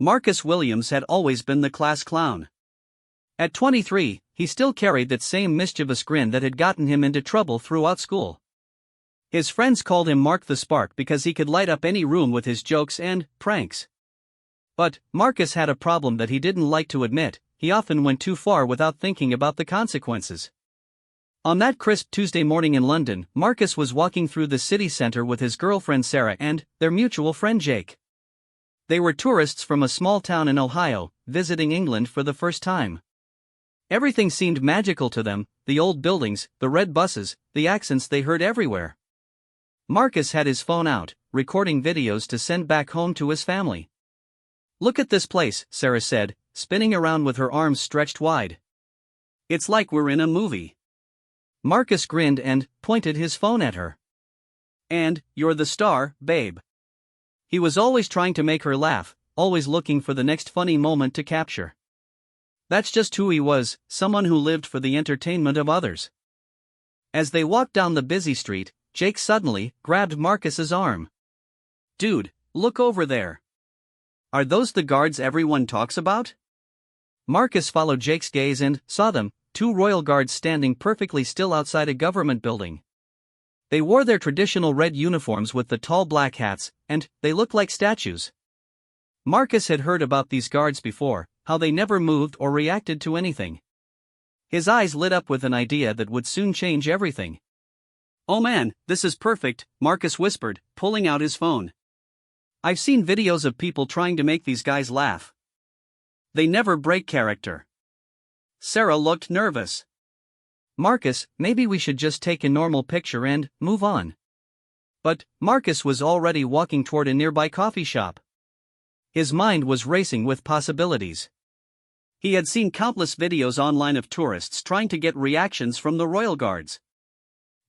Marcus Williams had always been the class clown. At 23, he still carried that same mischievous grin that had gotten him into trouble throughout school. His friends called him Mark the Spark because he could light up any room with his jokes and pranks. But Marcus had a problem that he didn't like to admit: he often went too far without thinking about the consequences. On that crisp Tuesday morning in London, Marcus was walking through the city centre with his girlfriend Sarah and their mutual friend Jake. They were tourists from a small town in Ohio, visiting England for the first time. Everything seemed magical to them: the old buildings, the red buses, the accents they heard everywhere. Marcus had his phone out, recording videos to send back home to his family. "Look at this place," Sarah said, spinning around with her arms stretched wide. "It's like we're in a movie." Marcus grinned and pointed his phone at her. "And you're the star, babe." He was always trying to make her laugh, always looking for the next funny moment to capture. That's just who he was, someone who lived for the entertainment of others. As they walked down the busy street, Jake suddenly grabbed Marcus's arm. "Dude, look over there. Are those the guards everyone talks about?" Marcus followed Jake's gaze and saw them, two royal guards standing perfectly still outside a government building. They wore their traditional red uniforms with the tall black hats, and they looked like statues. Marcus had heard about these guards before, how they never moved or reacted to anything. His eyes lit up with an idea that would soon change everything. "Oh man, this is perfect," Marcus whispered, pulling out his phone. "I've seen videos of people trying to make these guys laugh. They never break character." Sarah looked nervous. "Marcus, maybe we should just take a normal picture and move on." But Marcus was already walking toward a nearby coffee shop. His mind was racing with possibilities. He had seen countless videos online of tourists trying to get reactions from the royal guards.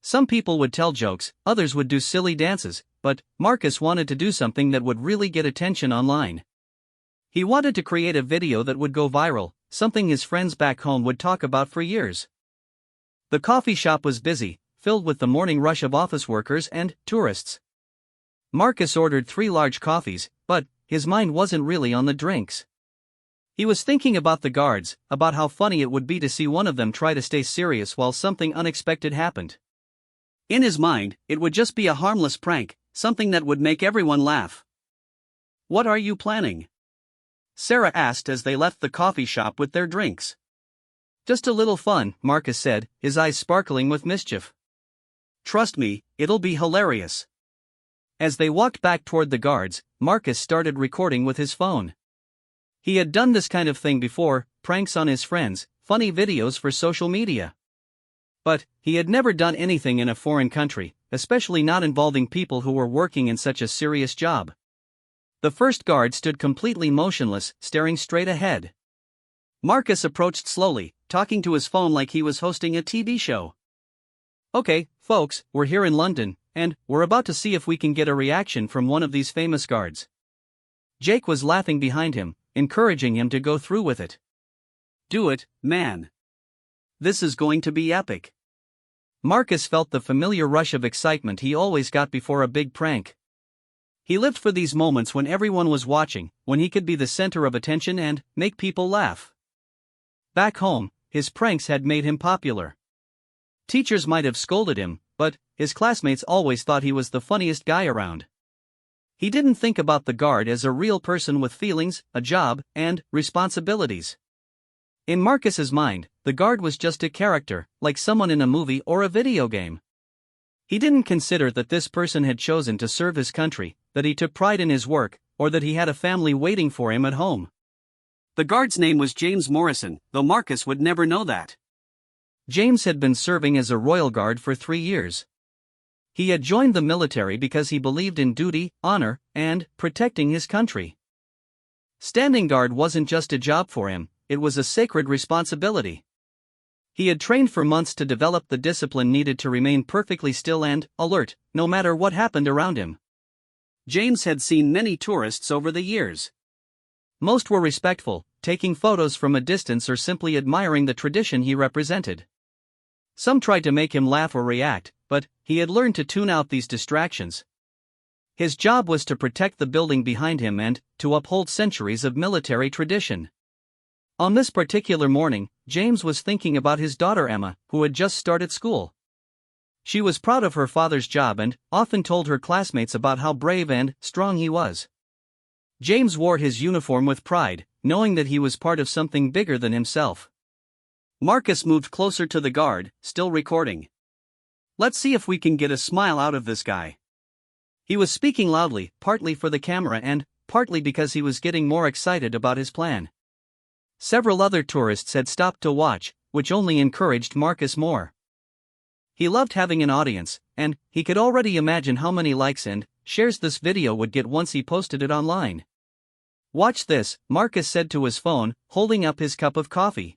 Some people would tell jokes, others would do silly dances, but Marcus wanted to do something that would really get attention online. He wanted to create a video that would go viral, something his friends back home would talk about for years. The coffee shop was busy, filled with the morning rush of office workers and tourists. Marcus ordered 3 large coffees, but his mind wasn't really on the drinks. He was thinking about the guards, about how funny it would be to see one of them try to stay serious while something unexpected happened. In his mind, it would just be a harmless prank, something that would make everyone laugh. "What are you planning?" Sarah asked as they left the coffee shop with their drinks. "Just a little fun," Marcus said, his eyes sparkling with mischief. "Trust me, it'll be hilarious." As they walked back toward the guards, Marcus started recording with his phone. He had done this kind of thing before: pranks on his friends, funny videos for social media. But he had never done anything in a foreign country, especially not involving people who were working in such a serious job. The first guard stood completely motionless, staring straight ahead. Marcus approached slowly, talking to his phone like he was hosting a TV show. "Okay, folks, we're here in London, and we're about to see if we can get a reaction from one of these famous guards." Jake was laughing behind him, encouraging him to go through with it. "Do it, man. This is going to be epic." Marcus felt the familiar rush of excitement he always got before a big prank. He lived for these moments when everyone was watching, when he could be the center of attention and make people laugh. Back home, his pranks had made him popular. Teachers might have scolded him, but his classmates always thought he was the funniest guy around. He didn't think about the guard as a real person with feelings, a job, and responsibilities. In Marcus's mind, the guard was just a character, like someone in a movie or a video game. He didn't consider that this person had chosen to serve his country, that he took pride in his work, or that he had a family waiting for him at home. The guard's name was James Morrison, though Marcus would never know that. James had been serving as a royal guard for 3 years. He had joined the military because he believed in duty, honor, and protecting his country. Standing guard wasn't just a job for him, it was a sacred responsibility. He had trained for months to develop the discipline needed to remain perfectly still and alert, no matter what happened around him. James had seen many tourists over the years. Most were respectful, taking photos from a distance or simply admiring the tradition he represented. Some tried to make him laugh or react, but he had learned to tune out these distractions. His job was to protect the building behind him and to uphold centuries of military tradition. On this particular morning, James was thinking about his daughter Emma, who had just started school. She was proud of her father's job and often told her classmates about how brave and strong he was. James wore his uniform with pride, knowing that he was part of something bigger than himself. Marcus moved closer to the guard, still recording. "Let's see if we can get a smile out of this guy." He was speaking loudly, partly for the camera and partly because he was getting more excited about his plan. Several other tourists had stopped to watch, which only encouraged Marcus more. He loved having an audience, and he could already imagine how many likes and shares this video would get once he posted it online. "Watch this," Marcus said to his phone, holding up his cup of coffee.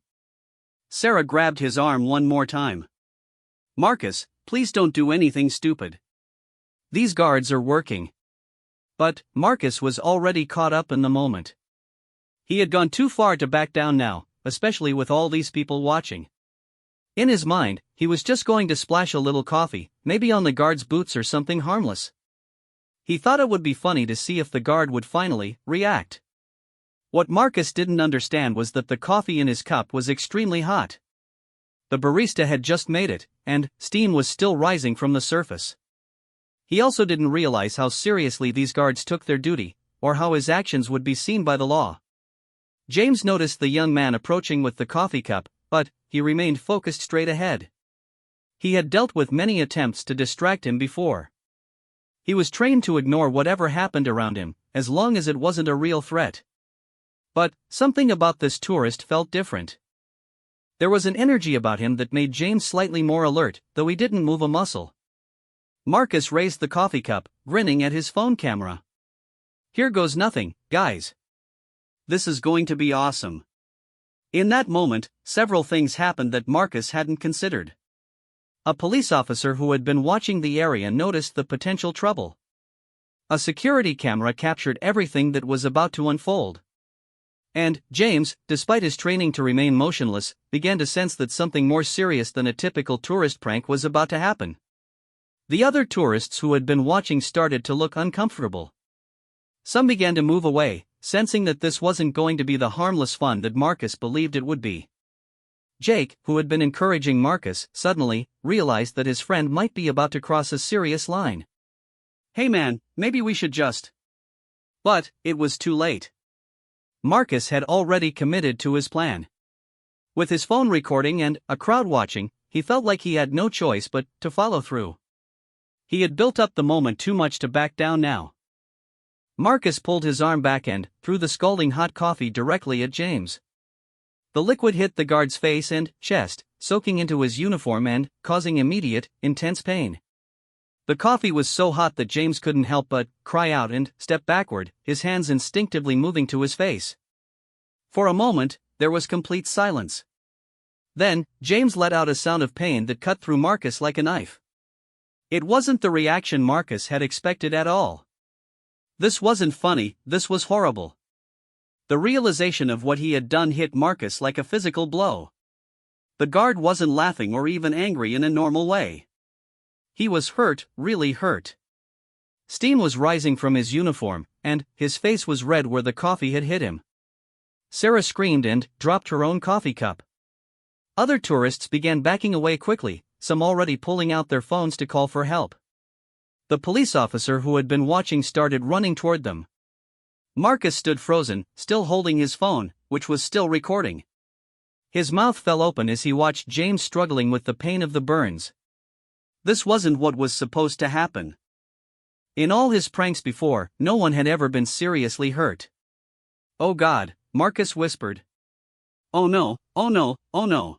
Sarah grabbed his arm one more time. "Marcus, please don't do anything stupid. These guards are working." But Marcus was already caught up in the moment. He had gone too far to back down now, especially with all these people watching. In his mind, he was just going to splash a little coffee, maybe on the guard's boots or something harmless. He thought it would be funny to see if the guard would finally react. What Marcus didn't understand was that the coffee in his cup was extremely hot. The barista had just made it, and steam was still rising from the surface. He also didn't realize how seriously these guards took their duty, or how his actions would be seen by the law. James noticed the young man approaching with the coffee cup, but he remained focused straight ahead. He had dealt with many attempts to distract him before. He was trained to ignore whatever happened around him, as long as it wasn't a real threat. But something about this tourist felt different. There was an energy about him that made James slightly more alert, though he didn't move a muscle. Marcus raised the coffee cup, grinning at his phone camera. "Here goes nothing, guys. This is going to be awesome." In that moment, several things happened that Marcus hadn't considered. A police officer who had been watching the area noticed the potential trouble. A security camera captured everything that was about to unfold. And James, despite his training to remain motionless, began to sense that something more serious than a typical tourist prank was about to happen. The other tourists who had been watching started to look uncomfortable. Some began to move away, sensing that this wasn't going to be the harmless fun that Marcus believed it would be. Jake, who had been encouraging Marcus, suddenly realized that his friend might be about to cross a serious line. "Hey man, maybe we should just..." But it was too late. Marcus had already committed to his plan. With his phone recording and a crowd watching, he felt like he had no choice but to follow through. He had built up the moment too much to back down now. Marcus pulled his arm back and threw the scalding hot coffee directly at James. The liquid hit the guard's face and chest, soaking into his uniform and causing immediate, intense pain. The coffee was so hot that James couldn't help but cry out and step backward, his hands instinctively moving to his face. For a moment, there was complete silence. Then, James let out a sound of pain that cut through Marcus like a knife. It wasn't the reaction Marcus had expected at all. This wasn't funny, this was horrible. The realization of what he had done hit Marcus like a physical blow. The guard wasn't laughing or even angry in a normal way. He was hurt, really hurt. Steam was rising from his uniform, and his face was red where the coffee had hit him. Sarah screamed and dropped her own coffee cup. Other tourists began backing away quickly, some already pulling out their phones to call for help. The police officer who had been watching started running toward them. Marcus stood frozen, still holding his phone, which was still recording. His mouth fell open as he watched James struggling with the pain of the burns. This wasn't what was supposed to happen. In all his pranks before, no one had ever been seriously hurt. "Oh God," Marcus whispered. "Oh no, oh no, oh no."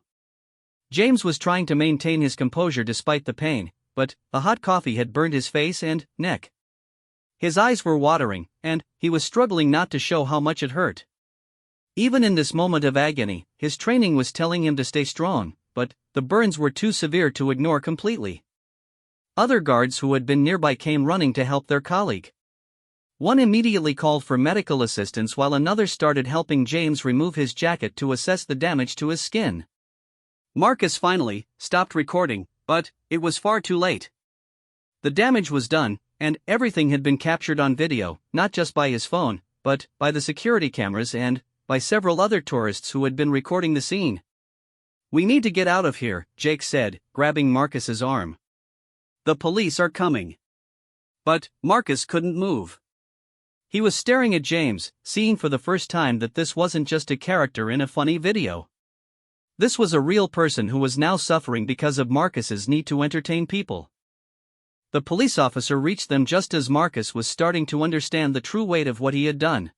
James was trying to maintain his composure despite the pain, but the hot coffee had burned his face and neck. His eyes were watering, and he was struggling not to show how much it hurt. Even in this moment of agony, his training was telling him to stay strong, but the burns were too severe to ignore completely. Other guards who had been nearby came running to help their colleague. One immediately called for medical assistance while another started helping James remove his jacket to assess the damage to his skin. Marcus finally stopped recording, but it was far too late. The damage was done, and everything had been captured on video, not just by his phone, but by the security cameras and by several other tourists who had been recording the scene. "We need to get out of here," Jake said, grabbing Marcus's arm. "The police are coming." But Marcus couldn't move. He was staring at James, seeing for the first time that this wasn't just a character in a funny video. This was a real person who was now suffering because of Marcus's need to entertain people. The police officer reached them just as Marcus was starting to understand the true weight of what he had done.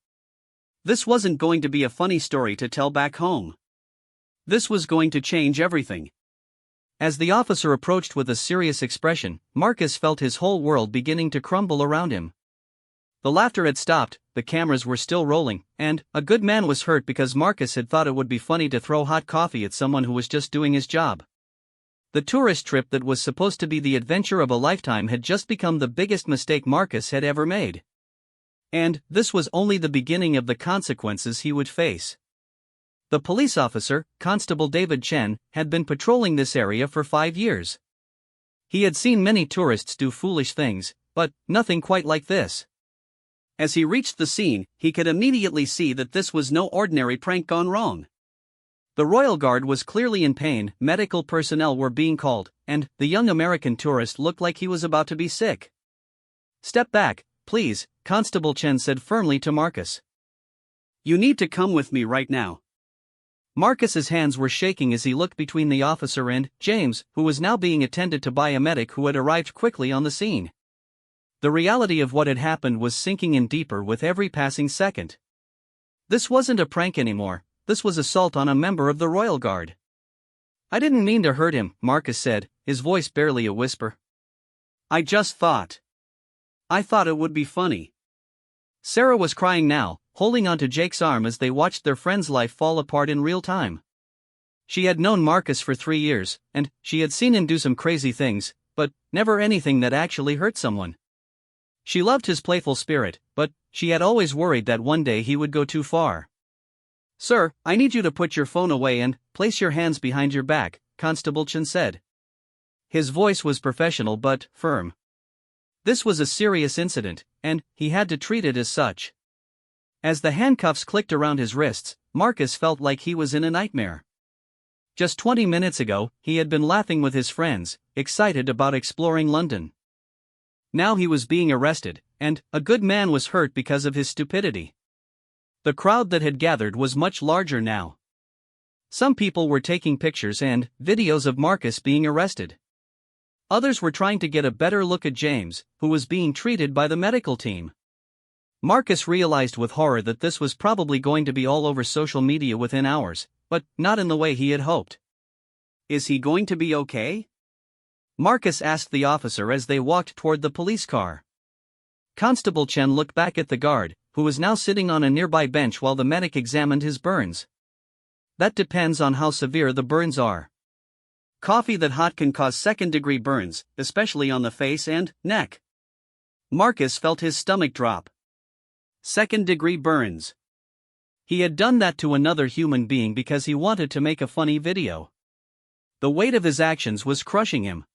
This wasn't going to be a funny story to tell back home. This was going to change everything. As the officer approached with a serious expression, Marcus felt his whole world beginning to crumble around him. The laughter had stopped, the cameras were still rolling, and a good man was hurt because Marcus had thought it would be funny to throw hot coffee at someone who was just doing his job. The tourist trip that was supposed to be the adventure of a lifetime had just become the biggest mistake Marcus had ever made. And this was only the beginning of the consequences he would face. The police officer, Constable David Chen, had been patrolling this area for 5 years. He had seen many tourists do foolish things, but nothing quite like this. As he reached the scene, he could immediately see that this was no ordinary prank gone wrong. The Royal Guard was clearly in pain, medical personnel were being called, and the young American tourist looked like he was about to be sick. "Step back, please," Constable Chen said firmly to Marcus. "You need to come with me right now." Marcus's hands were shaking as he looked between the officer and James, who was now being attended to by a medic who had arrived quickly on the scene. The reality of what had happened was sinking in deeper with every passing second. This wasn't a prank anymore, this was assault on a member of the Royal Guard. "I didn't mean to hurt him," Marcus said, his voice barely a whisper. I thought it would be funny." Sarah was crying now, holding onto Jake's arm as they watched their friend's life fall apart in real time. She had known Marcus for 3 years, and she had seen him do some crazy things, but never anything that actually hurt someone. She loved his playful spirit, but she had always worried that one day he would go too far. "Sir, I need you to put your phone away and place your hands behind your back," Constable Chen said. His voice was professional but firm. This was a serious incident, and he had to treat it as such. As the handcuffs clicked around his wrists, Marcus felt like he was in a nightmare. Just 20 minutes ago, he had been laughing with his friends, excited about exploring London. Now he was being arrested, and a good man was hurt because of his stupidity. The crowd that had gathered was much larger now. Some people were taking pictures and videos of Marcus being arrested. Others were trying to get a better look at James, who was being treated by the medical team. Marcus realized with horror that this was probably going to be all over social media within hours, but not in the way he had hoped. "Is he going to be okay?" Marcus asked the officer as they walked toward the police car. Constable Chen looked back at the guard, who was now sitting on a nearby bench while the medic examined his burns. "That depends on how severe the burns are. Coffee that hot can cause second-degree burns, especially on the face and neck." Marcus felt his stomach drop. Second-degree burns. He had done that to another human being because he wanted to make a funny video. The weight of his actions was crushing him.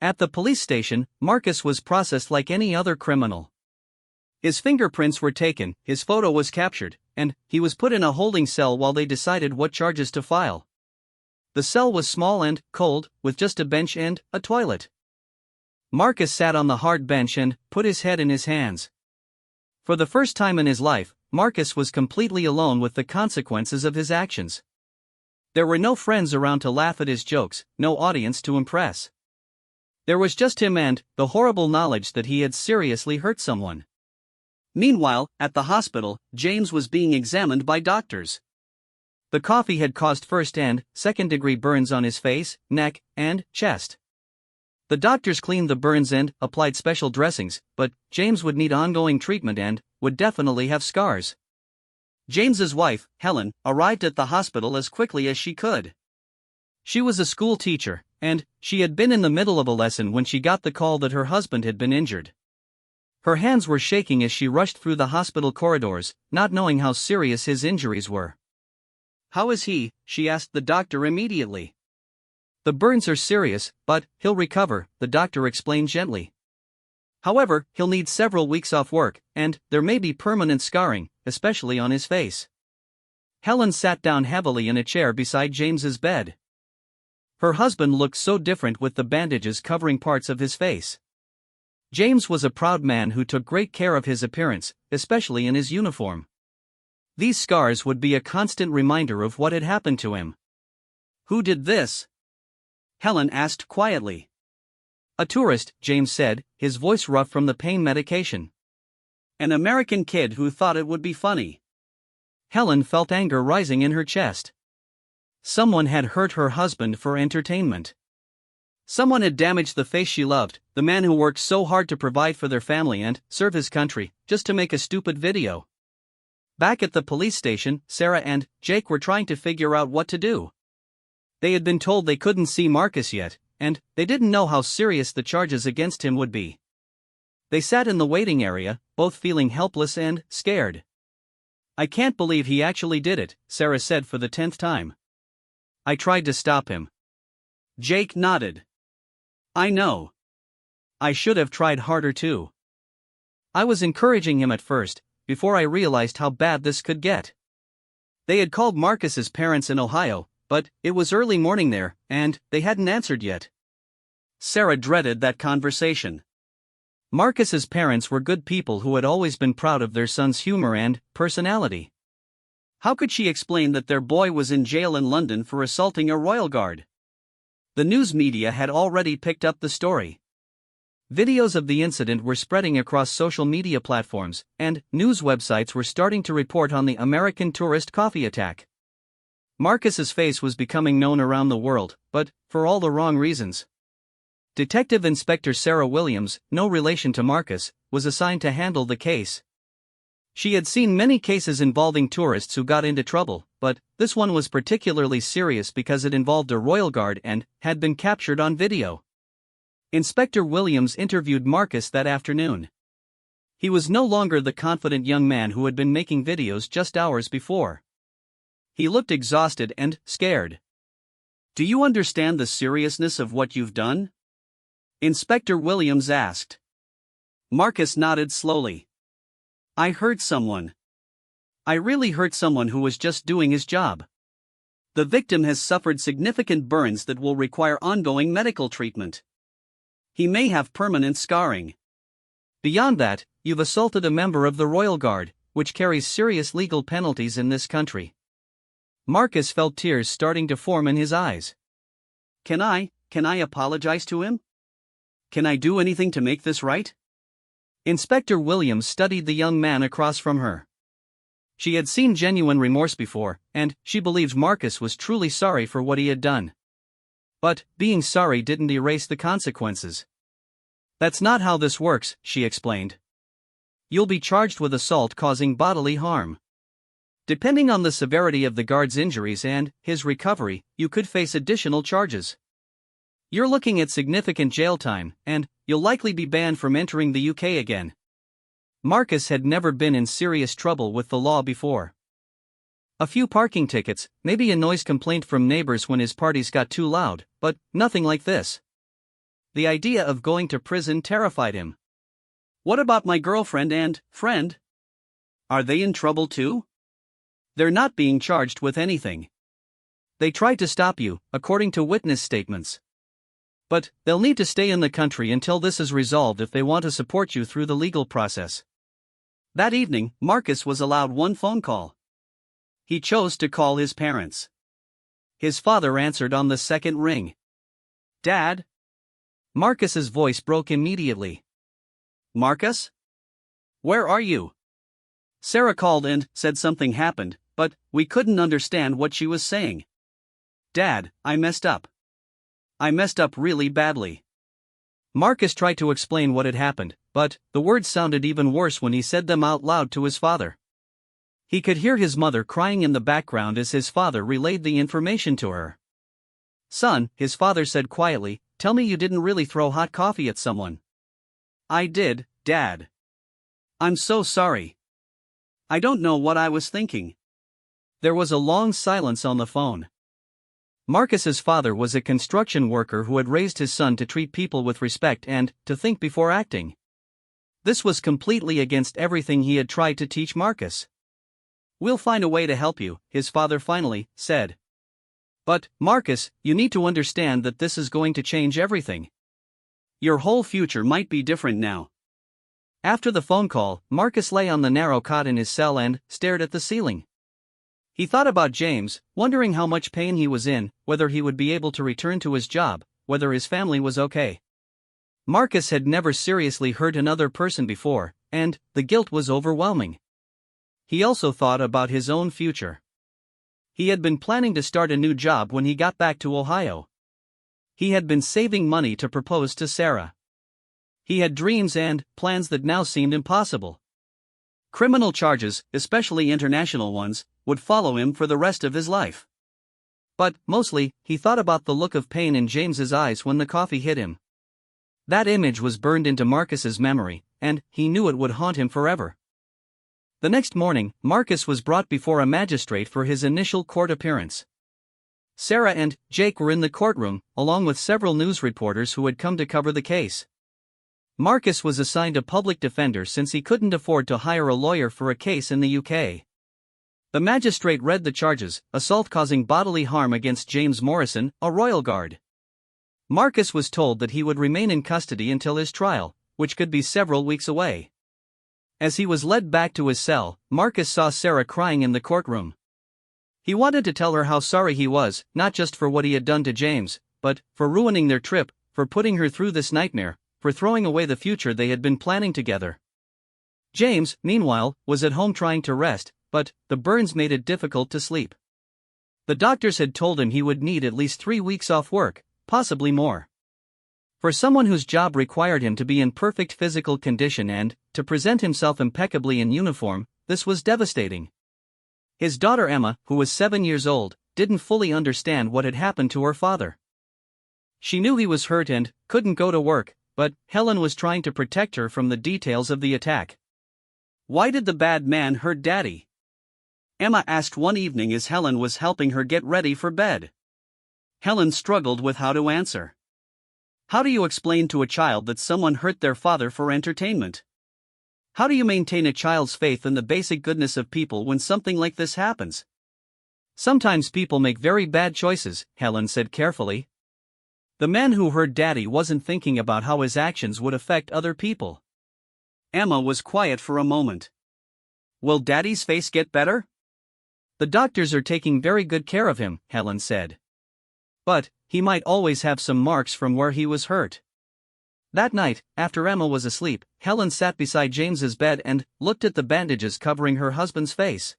At the police station, Marcus was processed like any other criminal. His fingerprints were taken, his photo was captured, and he was put in a holding cell while they decided what charges to file. The cell was small and cold, with just a bench and a toilet. Marcus sat on the hard bench and put his head in his hands. For the first time in his life, Marcus was completely alone with the consequences of his actions. There were no friends around to laugh at his jokes, no audience to impress. There was just him and the horrible knowledge that he had seriously hurt someone. Meanwhile, at the hospital, James was being examined by doctors. The coffee had caused first and second-degree burns on his face, neck, and chest. The doctors cleaned the burns and applied special dressings, but James would need ongoing treatment and would definitely have scars. James's wife, Helen, arrived at the hospital as quickly as she could. She was a school teacher, and she had been in the middle of a lesson when she got the call that her husband had been injured. Her hands were shaking as she rushed through the hospital corridors, not knowing how serious his injuries were. "How is he?" she asked the doctor immediately. "The burns are serious, but he'll recover," the doctor explained gently. However, he'll need several weeks off work, and there may be permanent scarring, especially on his face. Helen sat down heavily in a chair beside James's bed. Her husband looked so different with the bandages covering parts of his face. James was a proud man who took great care of his appearance, especially in his uniform. These scars would be a constant reminder of what had happened to him. "Who did this?" Helen asked quietly. "A tourist," James said, his voice rough from the pain medication. "An American kid who thought it would be funny." Helen felt anger rising in her chest. Someone had hurt her husband for entertainment. Someone had damaged the face she loved, the man who worked so hard to provide for their family and serve his country, just to make a stupid video. Back at the police station, Sarah and Jake were trying to figure out what to do. They had been told they couldn't see Marcus yet, and they didn't know how serious the charges against him would be. They sat in the waiting area, both feeling helpless and scared. "I can't believe he actually did it," Sarah said for the 10th time. "I tried to stop him." Jake nodded. "I know. I should have tried harder too. I was encouraging him at first, before I realized how bad this could get." They had called Marcus's parents in Ohio, but it was early morning there, and they hadn't answered yet. Sarah dreaded that conversation. Marcus's parents were good people who had always been proud of their son's humor and personality. How could she explain that their boy was in jail in London for assaulting a royal guard? The news media had already picked up the story. Videos of the incident were spreading across social media platforms, and news websites were starting to report on the American tourist coffee attack. Marcus's face was becoming known around the world, but for all the wrong reasons. Detective Inspector Sarah Williams, no relation to Marcus, was assigned to handle the case. She had seen many cases involving tourists who got into trouble, but this one was particularly serious because it involved a royal guard and had been captured on video. Inspector Williams interviewed Marcus that afternoon. He was no longer the confident young man who had been making videos just hours before. He looked exhausted and scared. "Do you understand the seriousness of what you've done?" Inspector Williams asked. Marcus nodded slowly. "I hurt someone. I really hurt someone who was just doing his job. The victim has suffered significant burns that will require ongoing medical treatment. He may have permanent scarring. Beyond that, you've assaulted a member of the Royal Guard, which carries serious legal penalties in this country." Marcus felt tears starting to form in his eyes. Can I apologize to him? Can I do anything to make this right?" Inspector Williams studied the young man across from her. She had seen genuine remorse before, and she believed Marcus was truly sorry for what he had done. But being sorry didn't erase the consequences. "That's not how this works," she explained. "You'll be charged with assault causing bodily harm. Depending on the severity of the guard's injuries and his recovery, you could face additional charges. You're looking at significant jail time, and you'll likely be banned from entering the UK again." Marcus had never been in serious trouble with the law before. A few parking tickets, maybe a noise complaint from neighbors when his parties got too loud, but nothing like this. The idea of going to prison terrified him. "What about my girlfriend and friend? Are they in trouble too?" "They're not being charged with anything. They tried to stop you, according to witness statements. But they'll need to stay in the country until this is resolved if they want to support you through the legal process." That evening, Marcus was allowed one phone call. He chose to call his parents. His father answered on the second ring. "Dad?" Marcus's voice broke immediately. "Marcus? Where are you?" Sarah called and said something happened, but we couldn't understand what she was saying. "Dad, I messed up. I messed up really badly." Marcus tried to explain what had happened, but the words sounded even worse when he said them out loud to his father. He could hear his mother crying in the background as his father relayed the information to her. "Son," his father said quietly, "tell me you didn't really throw hot coffee at someone." "I did, Dad. I'm so sorry. I don't know what I was thinking." There was a long silence on the phone. Marcus's father was a construction worker who had raised his son to treat people with respect and to think before acting. This was completely against everything he had tried to teach Marcus. "We'll find a way to help you," his father finally said. "But, Marcus, you need to understand that this is going to change everything. Your whole future might be different now." After the phone call, Marcus lay on the narrow cot in his cell and stared at the ceiling. He thought about James, wondering how much pain he was in, whether he would be able to return to his job, whether his family was okay. Marcus had never seriously hurt another person before, and the guilt was overwhelming. He also thought about his own future. He had been planning to start a new job when he got back to Ohio. He had been saving money to propose to Sarah. He had dreams and plans that now seemed impossible. Criminal charges, especially international ones, would follow him for the rest of his life. But, mostly, he thought about the look of pain in James's eyes when the coffee hit him. That image was burned into Marcus's memory, and he knew it would haunt him forever. The next morning, Marcus was brought before a magistrate for his initial court appearance. Sarah and Jake were in the courtroom, along with several news reporters who had come to cover the case. Marcus was assigned a public defender since he couldn't afford to hire a lawyer for a case in the UK. The magistrate read the charges: assault causing bodily harm against James Morrison, a royal guard. Marcus was told that he would remain in custody until his trial, which could be several weeks away. As he was led back to his cell, Marcus saw Sarah crying in the courtroom. He wanted to tell her how sorry he was, not just for what he had done to James, but for ruining their trip, for putting her through this nightmare, for throwing away the future they had been planning together. James, meanwhile, was at home trying to rest, but the burns made it difficult to sleep. The doctors had told him he would need at least 3 weeks off work, possibly more. For someone whose job required him to be in perfect physical condition and to present himself impeccably in uniform, this was devastating. His daughter Emma, who was 7 years old, didn't fully understand what had happened to her father. She knew he was hurt and couldn't go to work, but Helen was trying to protect her from the details of the attack. "Why did the bad man hurt Daddy?" Emma asked one evening as Helen was helping her get ready for bed. Helen struggled with how to answer. How do you explain to a child that someone hurt their father for entertainment? How do you maintain a child's faith in the basic goodness of people when something like this happens? Sometimes people make very bad choices, Helen said carefully. The man who hurt Daddy wasn't thinking about how his actions would affect other people. Emma was quiet for a moment. "Will Daddy's face get better?" "The doctors are taking very good care of him," Helen said. "But he might always have some marks from where he was hurt." That night, after Emma was asleep, Helen sat beside James's bed and looked at the bandages covering her husband's face.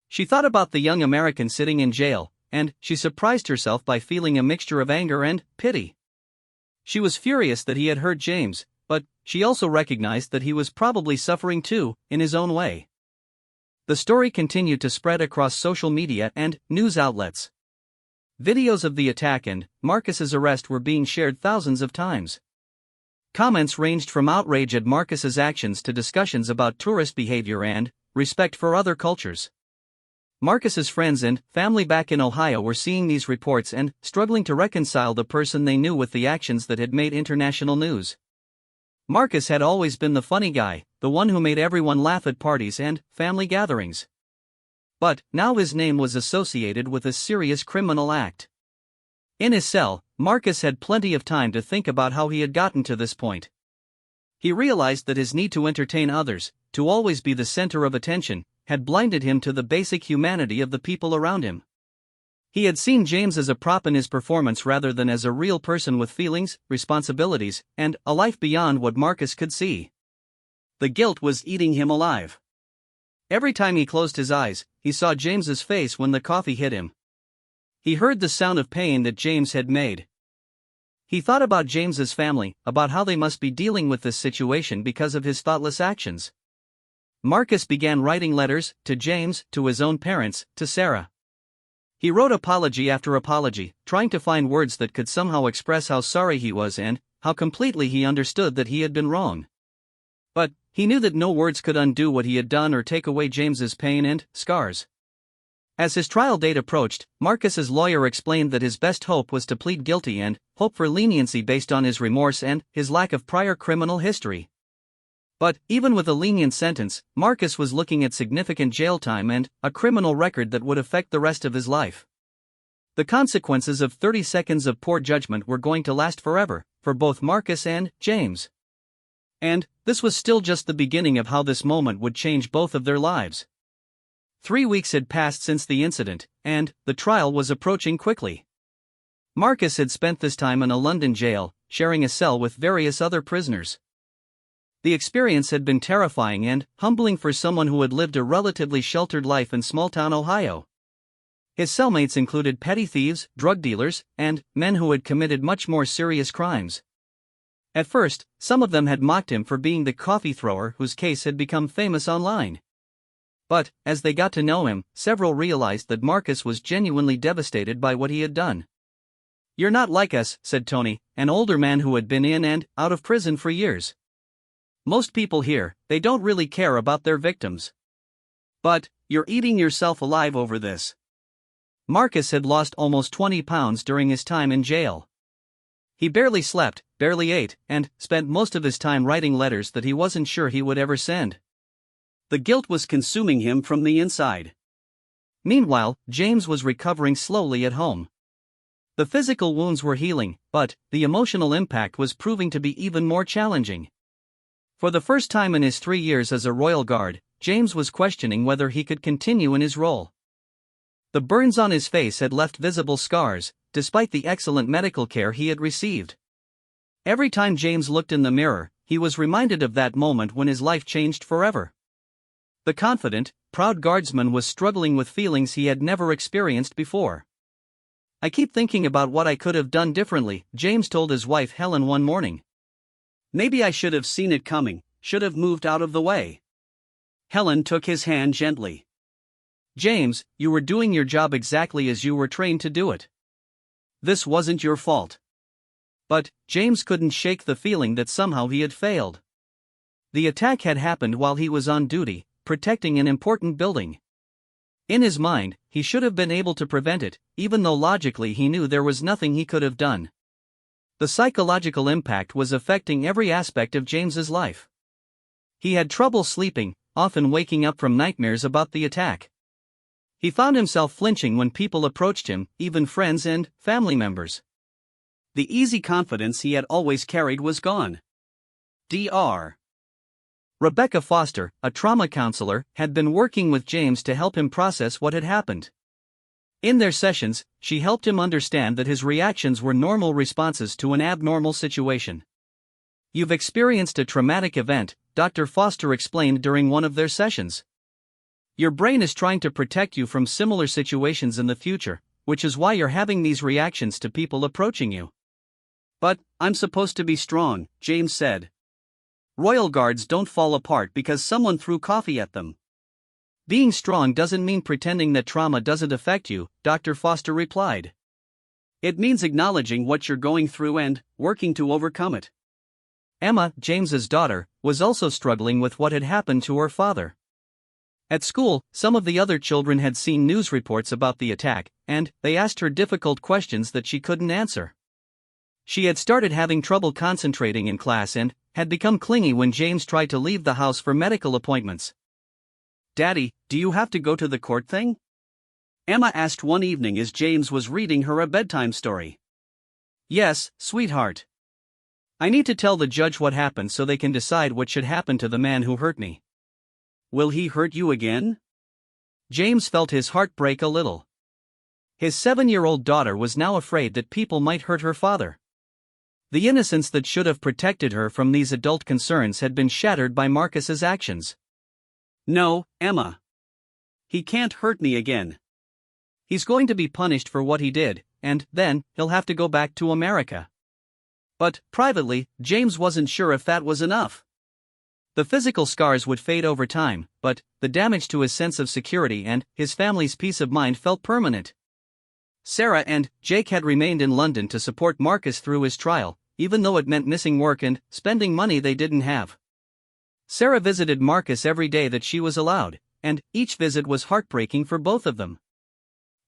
She thought about the young American sitting in jail, and she surprised herself by feeling a mixture of anger and pity. She was furious that he had hurt James, but she also recognized that he was probably suffering too, in his own way. The story continued to spread across social media and news outlets. Videos of the attack and Marcus's arrest were being shared thousands of times. Comments ranged from outrage at Marcus's actions to discussions about tourist behavior and respect for other cultures. Marcus's friends and family back in Ohio were seeing these reports and struggling to reconcile the person they knew with the actions that had made international news. Marcus had always been the funny guy, the one who made everyone laugh at parties and family gatherings. But now his name was associated with a serious criminal act. In his cell, Marcus had plenty of time to think about how he had gotten to this point. He realized that his need to entertain others, to always be the center of attention, had blinded him to the basic humanity of the people around him. He had seen James as a prop in his performance rather than as a real person with feelings, responsibilities, and a life beyond what Marcus could see. The guilt was eating him alive. Every time he closed his eyes, he saw James's face when the coffee hit him. He heard the sound of pain that James had made. He thought about James's family, about how they must be dealing with this situation because of his thoughtless actions. Marcus began writing letters, to James, to his own parents, to Sarah. He wrote apology after apology, trying to find words that could somehow express how sorry he was and how completely he understood that he had been wrong. But he knew that no words could undo what he had done or take away James's pain and scars. As his trial date approached, Marcus's lawyer explained that his best hope was to plead guilty and hope for leniency based on his remorse and his lack of prior criminal history. But, even with a lenient sentence, Marcus was looking at significant jail time and a criminal record that would affect the rest of his life. The consequences of 30 seconds of poor judgment were going to last forever, for both Marcus and James. And this was still just the beginning of how this moment would change both of their lives. 3 weeks had passed since the incident, and the trial was approaching quickly. Marcus had spent this time in a London jail, sharing a cell with various other prisoners. The experience had been terrifying and humbling for someone who had lived a relatively sheltered life in small-town Ohio. His cellmates included petty thieves, drug dealers, and men who had committed much more serious crimes. At first, some of them had mocked him for being the coffee thrower whose case had become famous online. But, as they got to know him, several realized that Marcus was genuinely devastated by what he had done. "You're not like us," said Tony, an older man who had been in and out of prison for years. "Most people here, they don't really care about their victims. But, you're eating yourself alive over this." Marcus had lost almost 20 pounds during his time in jail. He barely slept, barely ate, and spent most of his time writing letters that he wasn't sure he would ever send. The guilt was consuming him from the inside. Meanwhile, James was recovering slowly at home. The physical wounds were healing, but the emotional impact was proving to be even more challenging. For the first time in his 3 years as a Royal Guard, James was questioning whether he could continue in his role. The burns on his face had left visible scars, despite the excellent medical care he had received. Every time James looked in the mirror, he was reminded of that moment when his life changed forever. The confident, proud guardsman was struggling with feelings he had never experienced before. "I keep thinking about what I could have done differently," James told his wife Helen one morning. "Maybe I should have seen it coming, should have moved out of the way." Helen took his hand gently. "James, you were doing your job exactly as you were trained to do it. This wasn't your fault." But James couldn't shake the feeling that somehow he had failed. The attack had happened while he was on duty, protecting an important building. In his mind, he should have been able to prevent it, even though logically he knew there was nothing he could have done. The psychological impact was affecting every aspect of James's life. He had trouble sleeping, often waking up from nightmares about the attack. He found himself flinching when people approached him, even friends and family members. The easy confidence he had always carried was gone. Dr. Rebecca Foster, a trauma counselor, had been working with James to help him process what had happened. In their sessions, she helped him understand that his reactions were normal responses to an abnormal situation. "You've experienced a traumatic event," Dr. Foster explained during one of their sessions. "Your brain is trying to protect you from similar situations in the future, which is why you're having these reactions to people approaching you." "But I'm supposed to be strong," James said. "Royal Guards don't fall apart because someone threw coffee at them." "Being strong doesn't mean pretending that trauma doesn't affect you," Dr. Foster replied. "It means acknowledging what you're going through and working to overcome it." Emma, James's daughter, was also struggling with what had happened to her father. At school, some of the other children had seen news reports about the attack, and they asked her difficult questions that she couldn't answer. She had started having trouble concentrating in class and had become clingy when James tried to leave the house for medical appointments. "Daddy, do you have to go to the court thing?" Emma asked one evening as James was reading her a bedtime story. "Yes, sweetheart. I need to tell the judge what happened so they can decide what should happen to the man who hurt me." "Will he hurt you again?" James felt his heart break a little. His 7-year-old daughter was now afraid that people might hurt her father. The innocence that should have protected her from these adult concerns had been shattered by Marcus's actions. "No, Emma. He can't hurt me again. He's going to be punished for what he did, and then he'll have to go back to America." But, privately, James wasn't sure if that was enough. The physical scars would fade over time, but the damage to his sense of security and his family's peace of mind felt permanent. Sarah and Jake had remained in London to support Marcus through his trial, even though it meant missing work and spending money they didn't have. Sarah visited Marcus every day that she was allowed, and each visit was heartbreaking for both of them.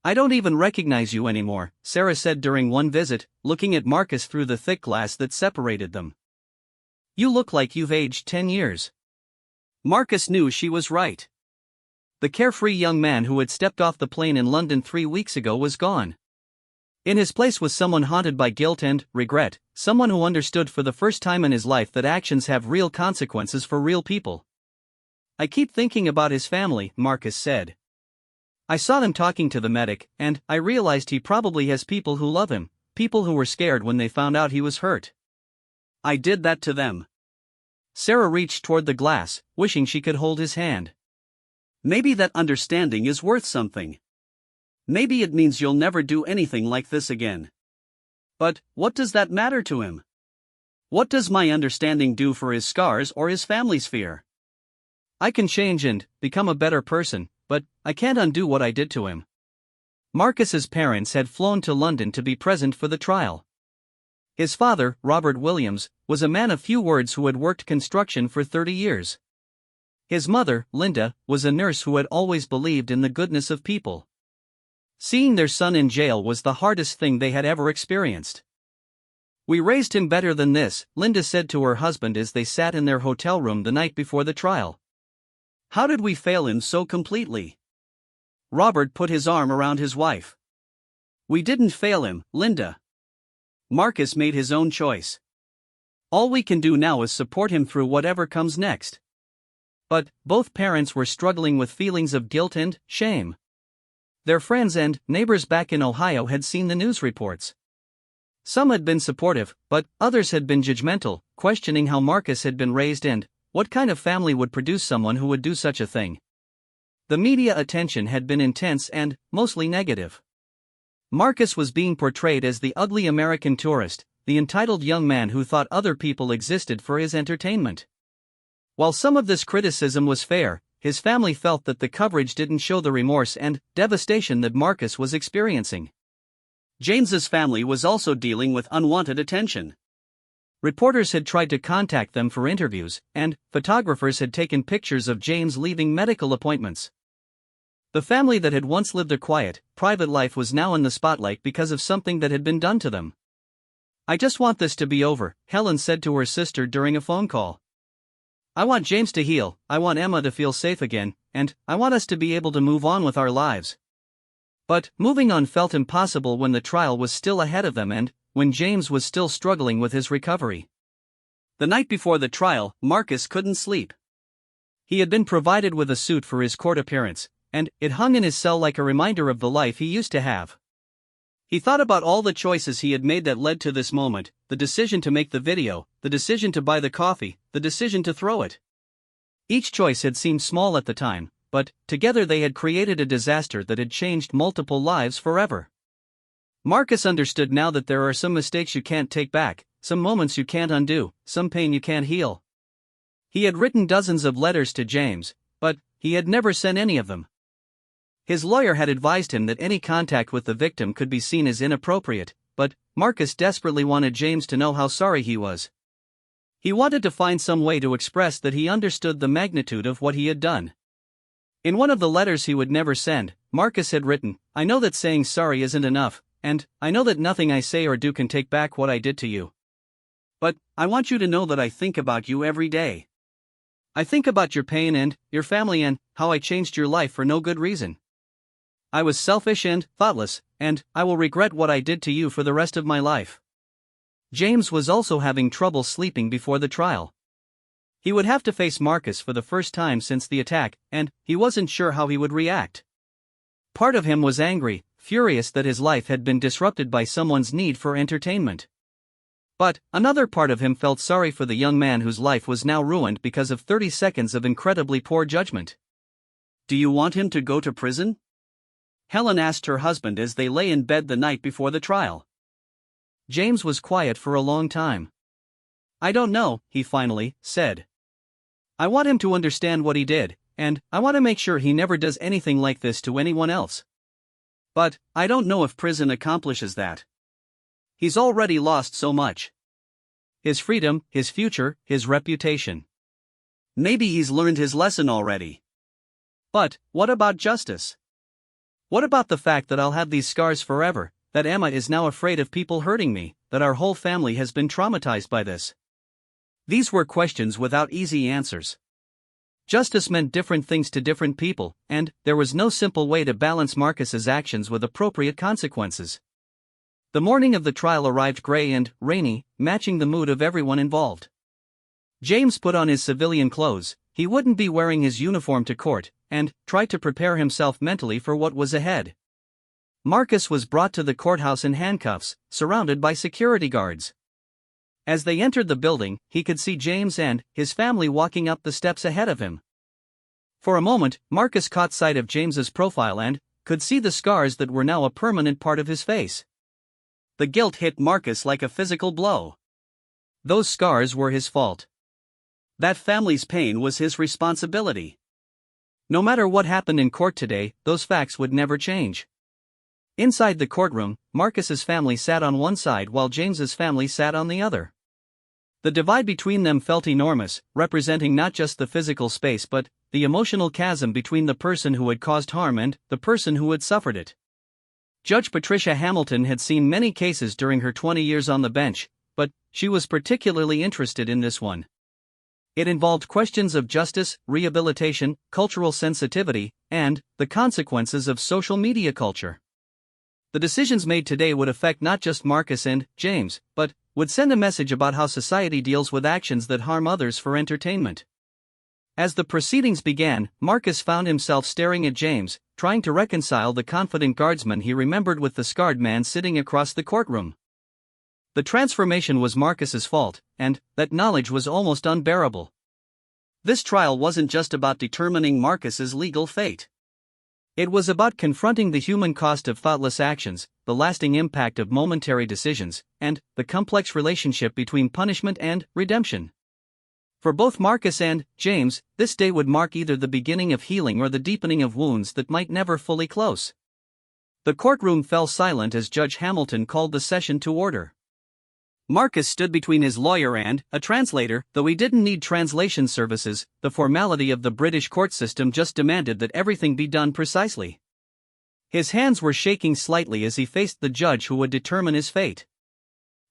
"I don't even recognize you anymore," Sarah said during one visit, looking at Marcus through the thick glass that separated them. "You look like you've aged 10 years. Marcus knew she was right. The carefree young man who had stepped off the plane in London 3 weeks ago was gone. In his place was someone haunted by guilt and regret, someone who understood for the first time in his life that actions have real consequences for real people. "I keep thinking about his family," Marcus said. "I saw them talking to the medic, and I realized he probably has people who love him, people who were scared when they found out he was hurt. I did that to them." Sarah reached toward the glass, wishing she could hold his hand. "Maybe that understanding is worth something. Maybe it means you'll never do anything like this again." "But what does that matter to him? What does my understanding do for his scars or his family's fear? I can change and become a better person, but I can't undo what I did to him." Marcus's parents had flown to London to be present for the trial. His father, Robert Williams, was a man of few words who had worked construction for 30 years. His mother, Linda, was a nurse who had always believed in the goodness of people. Seeing their son in jail was the hardest thing they had ever experienced. "We raised him better than this," Linda said to her husband as they sat in their hotel room the night before the trial. "How did we fail him so completely?" Robert put his arm around his wife. "We didn't fail him, Linda. Marcus made his own choice. All we can do now is support him through whatever comes next." But both parents were struggling with feelings of guilt and shame. Their friends and neighbors back in Ohio had seen the news reports. Some had been supportive, but others had been judgmental, questioning how Marcus had been raised and what kind of family would produce someone who would do such a thing. The media attention had been intense and mostly negative. Marcus was being portrayed as the ugly American tourist, the entitled young man who thought other people existed for his entertainment. While some of this criticism was fair, his family felt that the coverage didn't show the remorse and devastation that Marcus was experiencing. James's family was also dealing with unwanted attention. Reporters had tried to contact them for interviews, and photographers had taken pictures of James leaving medical appointments. The family that had once lived a quiet, private life was now in the spotlight because of something that had been done to them. "I just want this to be over," Helen said to her sister during a phone call. "I want James to heal, I want Emma to feel safe again, and I want us to be able to move on with our lives." But moving on felt impossible when the trial was still ahead of them and when James was still struggling with his recovery. The night before the trial, Marcus couldn't sleep. He had been provided with a suit for his court appearance, and it hung in his cell like a reminder of the life he used to have. He thought about all the choices he had made that led to this moment, the decision to make the video, the decision to buy the coffee, the decision to throw it. Each choice had seemed small at the time, but together they had created a disaster that had changed multiple lives forever. Marcus understood now that there are some mistakes you can't take back, some moments you can't undo, some pain you can't heal. He had written dozens of letters to James, but he had never sent any of them. His lawyer had advised him that any contact with the victim could be seen as inappropriate, but Marcus desperately wanted James to know how sorry he was. He wanted to find some way to express that he understood the magnitude of what he had done. In one of the letters he would never send, Marcus had written, "I know that saying sorry isn't enough, and I know that nothing I say or do can take back what I did to you. But I want you to know that I think about you every day. I think about your pain and your family and how I changed your life for no good reason. I was selfish and thoughtless, and I will regret what I did to you for the rest of my life." James was also having trouble sleeping before the trial. He would have to face Marcus for the first time since the attack, and he wasn't sure how he would react. Part of him was angry, furious that his life had been disrupted by someone's need for entertainment. But another part of him felt sorry for the young man whose life was now ruined because of 30 seconds of incredibly poor judgment. "Do you want him to go to prison?" Helen asked her husband as they lay in bed the night before the trial. James was quiet for a long time. "I don't know," he finally said. "I want him to understand what he did, and I want to make sure he never does anything like this to anyone else. But I don't know if prison accomplishes that. He's already lost so much. His freedom, his future, his reputation. Maybe he's learned his lesson already. But what about justice? What about the fact that I'll have these scars forever, that Emma is now afraid of people hurting me, that our whole family has been traumatized by this?" These were questions without easy answers. Justice meant different things to different people, and there was no simple way to balance Marcus's actions with appropriate consequences. The morning of the trial arrived gray and rainy, matching the mood of everyone involved. James put on his civilian clothes. He wouldn't be wearing his uniform to court, and tried to prepare himself mentally for what was ahead. Marcus was brought to the courthouse in handcuffs, surrounded by security guards. As they entered the building, he could see James and his family walking up the steps ahead of him. For a moment, Marcus caught sight of James's profile and could see the scars that were now a permanent part of his face. The guilt hit Marcus like a physical blow. Those scars were his fault. That family's pain was his responsibility. No matter what happened in court today, those facts would never change. Inside the courtroom, Marcus's family sat on one side while James's family sat on the other. The divide between them felt enormous, representing not just the physical space but the emotional chasm between the person who had caused harm and the person who had suffered it. Judge Patricia Hamilton had seen many cases during her 20 years on the bench, but she was particularly interested in this one. It involved questions of justice, rehabilitation, cultural sensitivity, and the consequences of social media culture. The decisions made today would affect not just Marcus and James, but would send a message about how society deals with actions that harm others for entertainment. As the proceedings began, Marcus found himself staring at James, trying to reconcile the confident guardsman he remembered with the scarred man sitting across the courtroom. The transformation was Marcus's fault, and that knowledge was almost unbearable. This trial wasn't just about determining Marcus's legal fate. It was about confronting the human cost of thoughtless actions, the lasting impact of momentary decisions, and the complex relationship between punishment and redemption. For both Marcus and James, this day would mark either the beginning of healing or the deepening of wounds that might never fully close. The courtroom fell silent as Judge Hamilton called the session to order. Marcus stood between his lawyer and a translator. Though he didn't need translation services, the formality of the British court system just demanded that everything be done precisely. His hands were shaking slightly as he faced the judge who would determine his fate.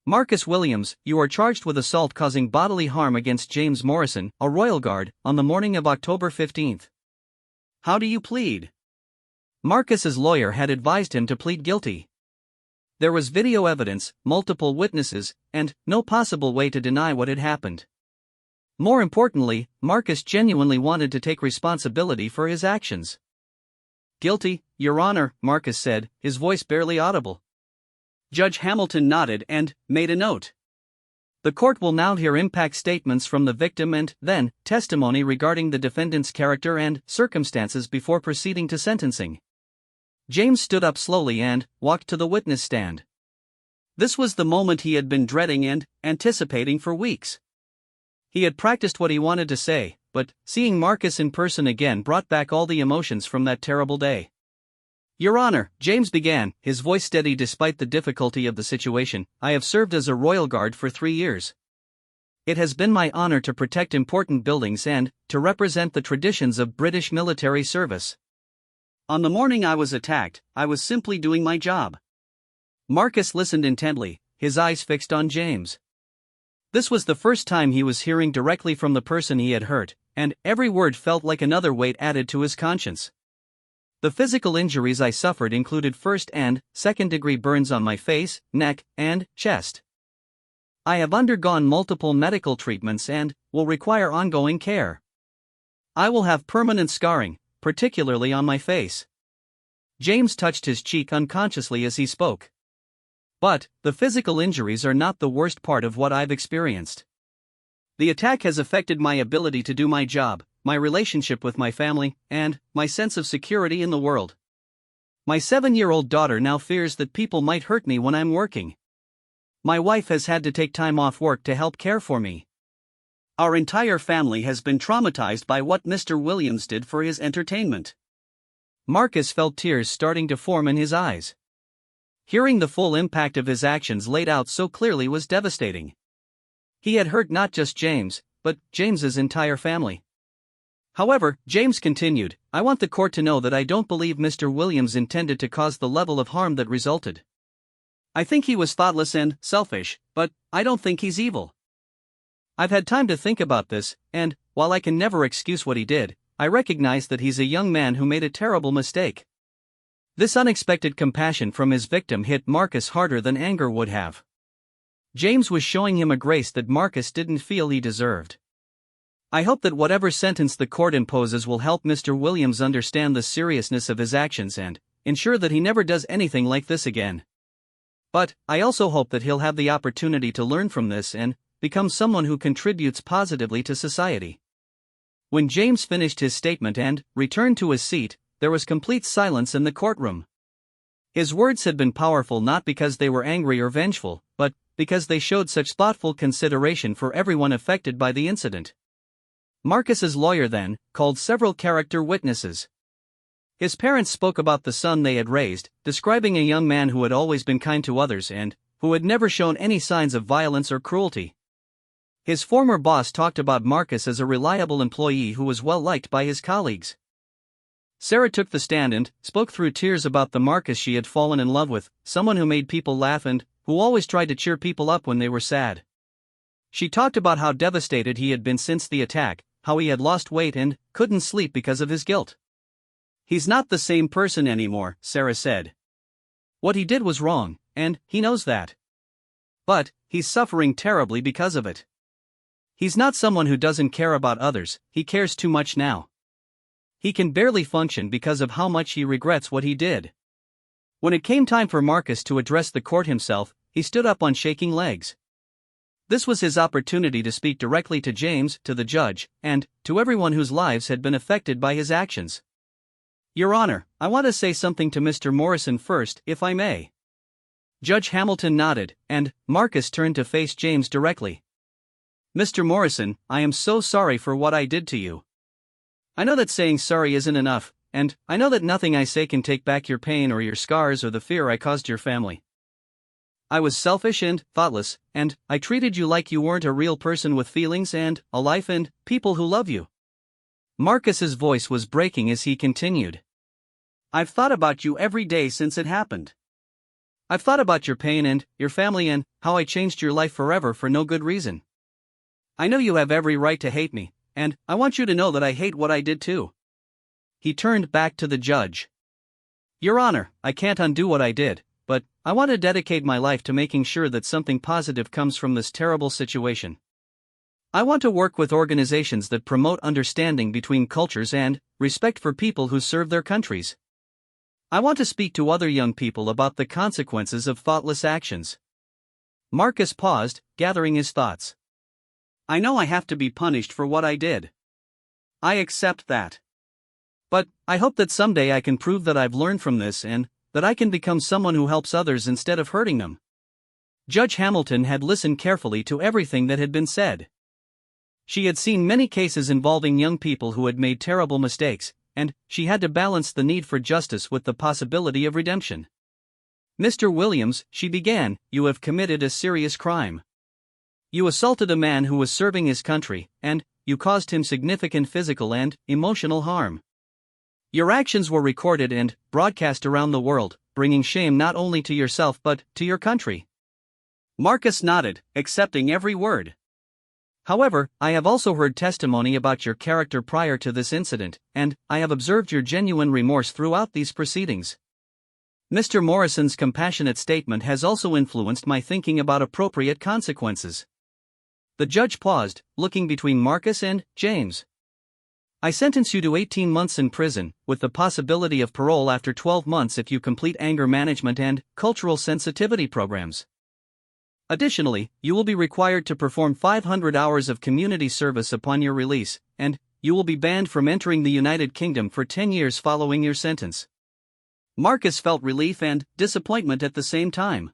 Marcus Williams, you are charged with assault causing bodily harm against James Morrison, a royal guard, on the morning of October 15th. How do you plead? Marcus's lawyer had advised him to plead guilty. There was video evidence, multiple witnesses, and no possible way to deny what had happened. More importantly, Marcus genuinely wanted to take responsibility for his actions. Guilty, Your Honor, Marcus said, his voice barely audible. Judge Hamilton nodded and made a note. The court will now hear impact statements from the victim and, then, testimony regarding the defendant's character and circumstances before proceeding to sentencing. James stood up slowly and walked to the witness stand. This was the moment he had been dreading and anticipating for weeks. He had practiced what he wanted to say, but seeing Marcus in person again brought back all the emotions from that terrible day. Your Honor, James began, his voice steady despite the difficulty of the situation, I have served as a royal guard for 3 years. It has been my honor to protect important buildings and to represent the traditions of British military service. On the morning I was attacked, I was simply doing my job. Marcus listened intently, his eyes fixed on James. This was the first time he was hearing directly from the person he had hurt, and every word felt like another weight added to his conscience. The physical injuries I suffered included first- and second-degree burns on my face, neck, and chest. I have undergone multiple medical treatments and will require ongoing care. I will have permanent scarring, particularly on my face. James touched his cheek unconsciously as he spoke. But the physical injuries are not the worst part of what I've experienced. The attack has affected my ability to do my job, my relationship with my family, and my sense of security in the world. My 7-year-old daughter now fears that people might hurt me when I'm working. My wife has had to take time off work to help care for me. Our entire family has been traumatized by what Mr. Williams did for his entertainment. Marcus felt tears starting to form in his eyes. Hearing the full impact of his actions laid out so clearly was devastating. He had hurt not just James, but James's entire family. However, James continued, I want the court to know that I don't believe Mr. Williams intended to cause the level of harm that resulted. I think he was thoughtless and selfish, but I don't think he's evil. I've had time to think about this, and, while I can never excuse what he did, I recognize that he's a young man who made a terrible mistake. This unexpected compassion from his victim hit Marcus harder than anger would have. James was showing him a grace that Marcus didn't feel he deserved. I hope that whatever sentence the court imposes will help Mr. Williams understand the seriousness of his actions and ensure that he never does anything like this again. But I also hope that he'll have the opportunity to learn from this and become someone who contributes positively to society. When James finished his statement and returned to his seat, there was complete silence in the courtroom. His words had been powerful not because they were angry or vengeful, but because they showed such thoughtful consideration for everyone affected by the incident. Marcus's lawyer then called several character witnesses. His parents spoke about the son they had raised, describing a young man who had always been kind to others and who had never shown any signs of violence or cruelty. His former boss talked about Marcus as a reliable employee who was well liked by his colleagues. Sarah took the stand and spoke through tears about the Marcus she had fallen in love with, someone who made people laugh and who always tried to cheer people up when they were sad. She talked about how devastated he had been since the attack, how he had lost weight and couldn't sleep because of his guilt. "He's not the same person anymore," Sarah said. "What he did was wrong, and he knows that. But he's suffering terribly because of it. He's not someone who doesn't care about others, he cares too much now. He can barely function because of how much he regrets what he did." When it came time for Marcus to address the court himself, he stood up on shaking legs. This was his opportunity to speak directly to James, to the judge, and to everyone whose lives had been affected by his actions. "Your Honor, I want to say something to Mr. Morrison first, if I may." Judge Hamilton nodded, and Marcus turned to face James directly. "Mr. Morrison, I am so sorry for what I did to you. I know that saying sorry isn't enough, and I know that nothing I say can take back your pain or your scars or the fear I caused your family. I was selfish and thoughtless, and I treated you like you weren't a real person with feelings and a life and people who love you." Marcus's voice was breaking as he continued. "I've thought about you every day since it happened. I've thought about your pain and your family and how I changed your life forever for no good reason. I know you have every right to hate me, and I want you to know that I hate what I did too." He turned back to the judge. "Your Honor, I can't undo what I did, but I want to dedicate my life to making sure that something positive comes from this terrible situation. I want to work with organizations that promote understanding between cultures and respect for people who serve their countries. I want to speak to other young people about the consequences of thoughtless actions." Marcus paused, gathering his thoughts. "I know I have to be punished for what I did. I accept that. But I hope that someday I can prove that I've learned from this and that I can become someone who helps others instead of hurting them." Judge Hamilton had listened carefully to everything that had been said. She had seen many cases involving young people who had made terrible mistakes, and she had to balance the need for justice with the possibility of redemption. "Mr. Williams," she began, "you have committed a serious crime. You assaulted a man who was serving his country, and you caused him significant physical and emotional harm. Your actions were recorded and broadcast around the world, bringing shame not only to yourself but to your country." Marcus nodded, accepting every word. "However, I have also heard testimony about your character prior to this incident, and I have observed your genuine remorse throughout these proceedings. Mr. Morrison's compassionate statement has also influenced my thinking about appropriate consequences." The judge paused, looking between Marcus and James. "I sentence you to 18 months in prison, with the possibility of parole after 12 months if you complete anger management and cultural sensitivity programs. Additionally, you will be required to perform 500 hours of community service upon your release, and you will be banned from entering the United Kingdom for 10 years following your sentence." Marcus felt relief and disappointment at the same time.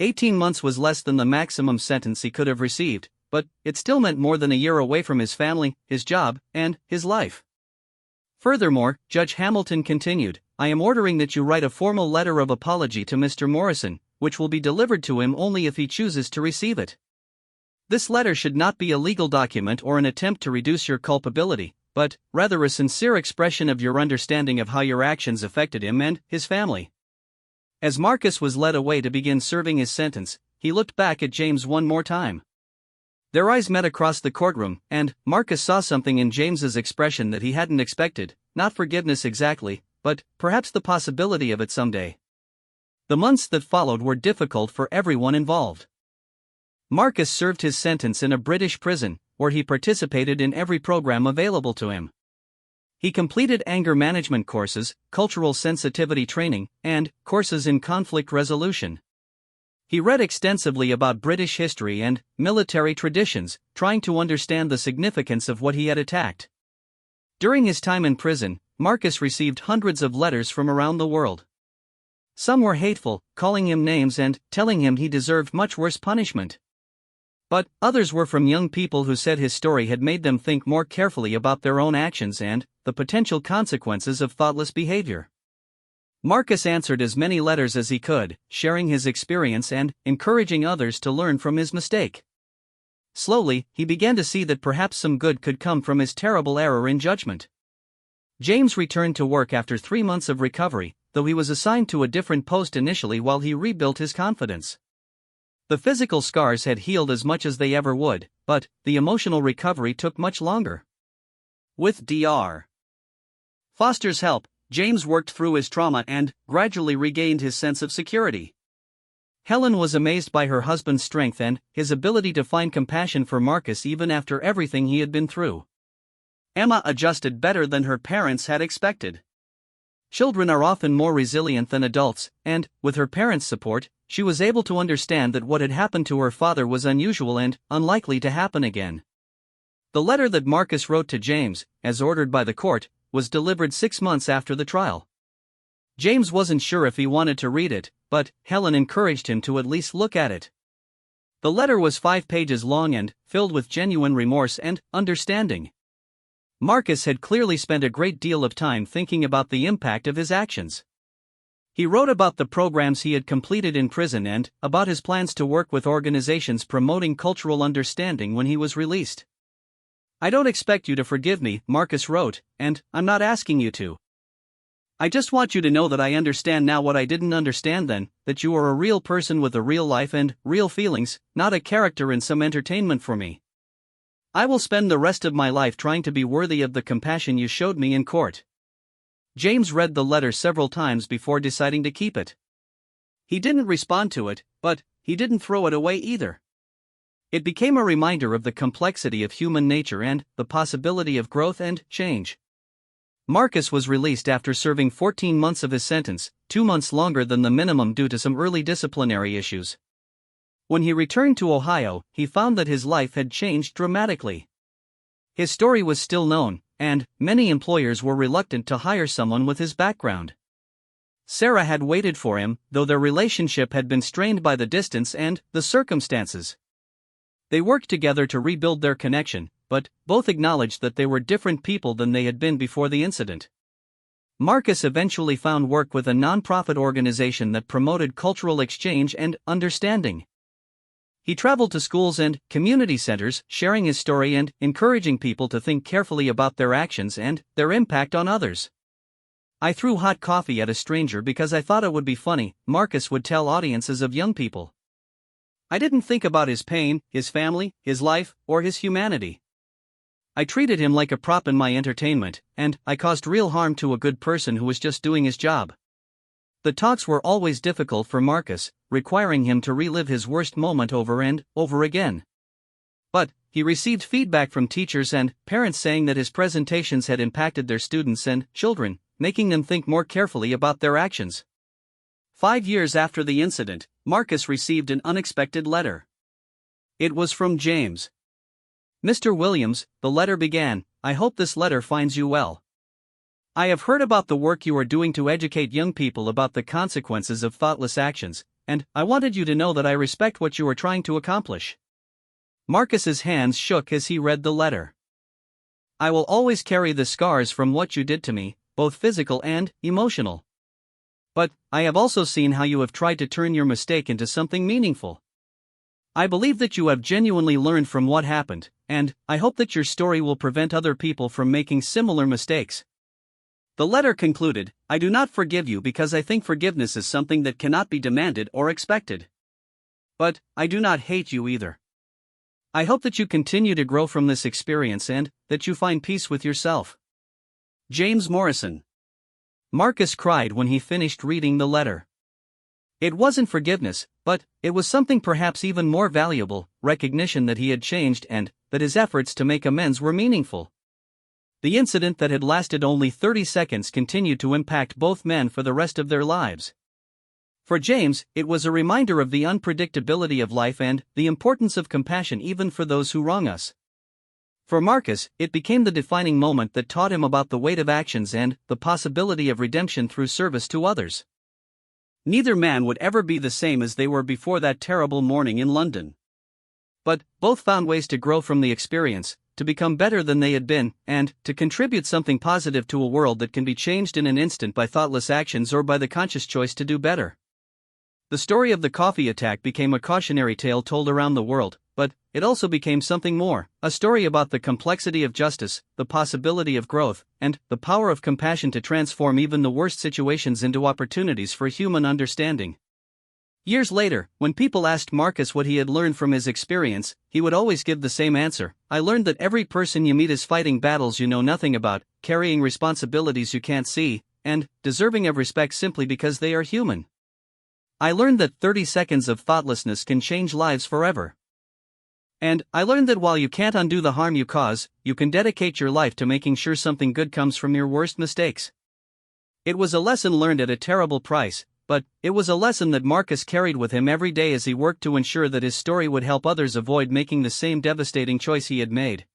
18 months was less than the maximum sentence he could have received, but it still meant more than a year away from his family, his job, and his life. Furthermore, Judge Hamilton continued, "I am ordering that you write a formal letter of apology to Mr. Morrison, which will be delivered to him only if he chooses to receive it. This letter should not be a legal document or an attempt to reduce your culpability, but rather a sincere expression of your understanding of how your actions affected him and his family." As Marcus was led away to begin serving his sentence, he looked back at James one more time. Their eyes met across the courtroom, and Marcus saw something in James's expression that he hadn't expected, not forgiveness exactly, but perhaps the possibility of it someday. The months that followed were difficult for everyone involved. Marcus served his sentence in a British prison, where he participated in every program available to him. He completed anger management courses, cultural sensitivity training, and courses in conflict resolution. He read extensively about British history and military traditions, trying to understand the significance of what he had attacked. During his time in prison, Marcus received hundreds of letters from around the world. Some were hateful, calling him names and telling him he deserved much worse punishment. But others were from young people who said his story had made them think more carefully about their own actions and the potential consequences of thoughtless behavior. Marcus answered as many letters as he could, sharing his experience and encouraging others to learn from his mistake. Slowly, he began to see that perhaps some good could come from his terrible error in judgment. James returned to work after 3 months of recovery, though he was assigned to a different post initially while he rebuilt his confidence. The physical scars had healed as much as they ever would, but the emotional recovery took much longer. With Dr. Foster's help, James worked through his trauma and gradually regained his sense of security. Helen was amazed by her husband's strength and his ability to find compassion for Marcus even after everything he had been through. Emma adjusted better than her parents had expected. Children are often more resilient than adults, and, with her parents' support, she was able to understand that what had happened to her father was unusual and unlikely to happen again. The letter that Marcus wrote to James, as ordered by the court, was delivered 6 months after the trial. James wasn't sure if he wanted to read it, but Helen encouraged him to at least look at it. The letter was 5 pages long and filled with genuine remorse and understanding. Marcus had clearly spent a great deal of time thinking about the impact of his actions. He wrote about the programs he had completed in prison and about his plans to work with organizations promoting cultural understanding when he was released. "I don't expect you to forgive me," Marcus wrote, "and I'm not asking you to. I just want you to know that I understand now what I didn't understand then, that you are a real person with a real life and real feelings, not a character in some entertainment for me. I will spend the rest of my life trying to be worthy of the compassion you showed me in court." James read the letter several times before deciding to keep it. He didn't respond to it, but he didn't throw it away either. It became a reminder of the complexity of human nature and the possibility of growth and change. Marcus was released after serving 14 months of his sentence, 2 months longer than the minimum due to some early disciplinary issues. When he returned to Ohio, he found that his life had changed dramatically. His story was still known, and many employers were reluctant to hire someone with his background. Sarah had waited for him, though their relationship had been strained by the distance and the circumstances. They worked together to rebuild their connection, but both acknowledged that they were different people than they had been before the incident. Marcus eventually found work with a nonprofit organization that promoted cultural exchange and understanding. He traveled to schools and community centers, sharing his story and encouraging people to think carefully about their actions and their impact on others. "I threw hot coffee at a stranger because I thought it would be funny," Marcus would tell audiences of young people. "I didn't think about his pain, his family, his life, or his humanity. I treated him like a prop in my entertainment, and I caused real harm to a good person who was just doing his job." The talks were always difficult for Marcus, requiring him to relive his worst moment over and over again. But he received feedback from teachers and parents saying that his presentations had impacted their students and children, making them think more carefully about their actions. 5 years after the incident, Marcus received an unexpected letter. It was from James. "Mr. Williams," the letter began, "I hope this letter finds you well. I have heard about the work you are doing to educate young people about the consequences of thoughtless actions, and I wanted you to know that I respect what you are trying to accomplish." Marcus's hands shook as he read the letter. "I will always carry the scars from what you did to me, both physical and emotional. But I have also seen how you have tried to turn your mistake into something meaningful. I believe that you have genuinely learned from what happened, and I hope that your story will prevent other people from making similar mistakes." The letter concluded, "I do not forgive you because I think forgiveness is something that cannot be demanded or expected. But I do not hate you either. I hope that you continue to grow from this experience and that you find peace with yourself. James Morrison. Marcus cried when he finished reading the letter. It wasn't forgiveness, but it was something perhaps even more valuable, recognition that he had changed and that his efforts to make amends were meaningful. The incident that had lasted only 30 seconds continued to impact both men for the rest of their lives. For James, it was a reminder of the unpredictability of life and the importance of compassion even for those who wrong us. For Marcus, it became the defining moment that taught him about the weight of actions and the possibility of redemption through service to others. Neither man would ever be the same as they were before that terrible morning in London. But both found ways to grow from the experience, to become better than they had been, and to contribute something positive to a world that can be changed in an instant by thoughtless actions or by the conscious choice to do better. The story of the coffee attack became a cautionary tale told around the world, but it also became something more, a story about the complexity of justice, the possibility of growth, and the power of compassion to transform even the worst situations into opportunities for human understanding. Years later, when people asked Marcus what he had learned from his experience, he would always give the same answer: I learned that every person you meet is fighting battles you know nothing about, carrying responsibilities you can't see, and deserving of respect simply because they are human. I learned that 30 seconds of thoughtlessness can change lives forever. And I learned that while you can't undo the harm you cause, you can dedicate your life to making sure something good comes from your worst mistakes. It was a lesson learned at a terrible price, but it was a lesson that Marcus carried with him every day as he worked to ensure that his story would help others avoid making the same devastating choice he had made.